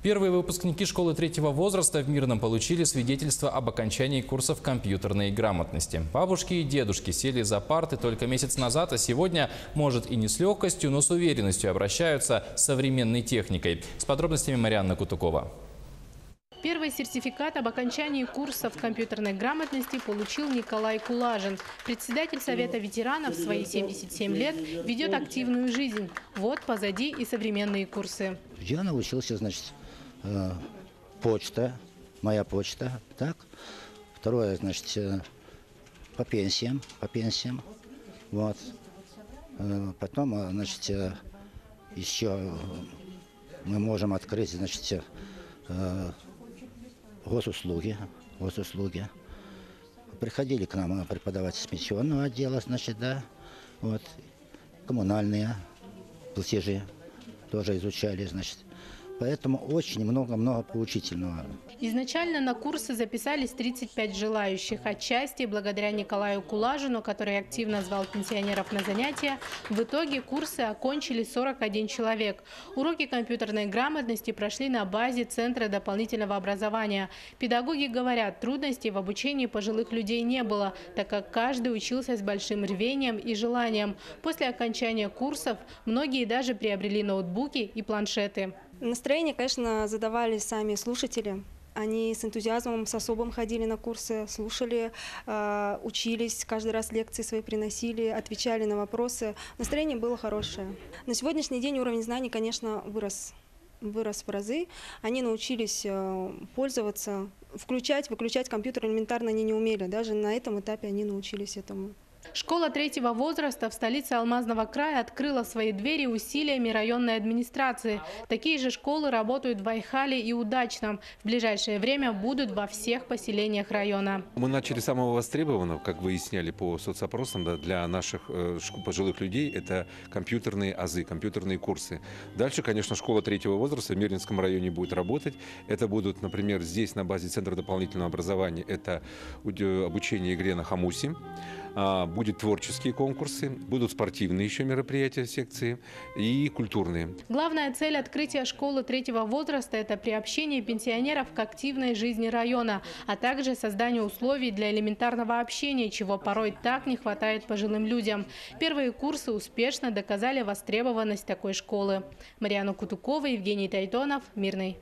Первые выпускники школы третьего возраста в Мирном получили свидетельство об окончании курсов компьютерной грамотности. Бабушки и дедушки сели за парты только месяц назад, а сегодня, может, и не с легкостью, но с уверенностью обращаются с современной техникой. С подробностями Марьяна Кутукова. Первый сертификат об окончании курсов компьютерной грамотности получил Николай Кулажин. Председатель Совета ветеранов в свои 77 лет ведет активную жизнь. Вот позади и современные курсы. Я научился, значит, почта, моя почта, так. Второе, значит, по пенсиям, вот. Потом, значит, еще мы можем открыть, значит, госуслуги. Приходили к нам преподаватели с пенсионного отдела, значит, да, вот, коммунальные платежи тоже изучали, значит. Поэтому очень много поучительного. Изначально на курсы записались 35 желающих. Отчасти благодаря Николаю Кулажину, который активно звал пенсионеров на занятия, в итоге курсы окончили 41 человек. Уроки компьютерной грамотности прошли на базе Центра дополнительного образования. Педагоги говорят, трудностей в обучении пожилых людей не было, так как каждый учился с большим рвением и желанием. После окончания курсов многие даже приобрели ноутбуки и планшеты. Настроение, конечно, задавали сами слушатели. Они с энтузиазмом, с особым ходили на курсы, слушали, учились, каждый раз лекции свои приносили, отвечали на вопросы. Настроение было хорошее. На сегодняшний день уровень знаний, конечно, вырос в разы. Они научились пользоваться, включать, выключать компьютер элементарно они не умели. Даже на этом этапе они научились этому. Школа третьего возраста в столице Алмазного края открыла свои двери усилиями районной администрации. Такие же школы работают в Айхале и Удачном. В ближайшее время будут во всех поселениях района. Мы начали с самого востребованного, как выясняли по соцопросам, да, для наших пожилых людей, это компьютерные азы, компьютерные курсы. Дальше, конечно, школа третьего возраста в Мирнинском районе будет работать. Это будут, например, здесь на базе Центра дополнительного образования, это обучение игре на хамусе. Будут творческие конкурсы, будут спортивные еще мероприятия, секции и культурные. Главная цель открытия школы третьего возраста – это приобщение пенсионеров к активной жизни района, а также создание условий для элементарного общения, чего порой так не хватает пожилым людям. Первые курсы успешно доказали востребованность такой школы. Марьяна Кутукова, Евгений Тайтонов, Мирный.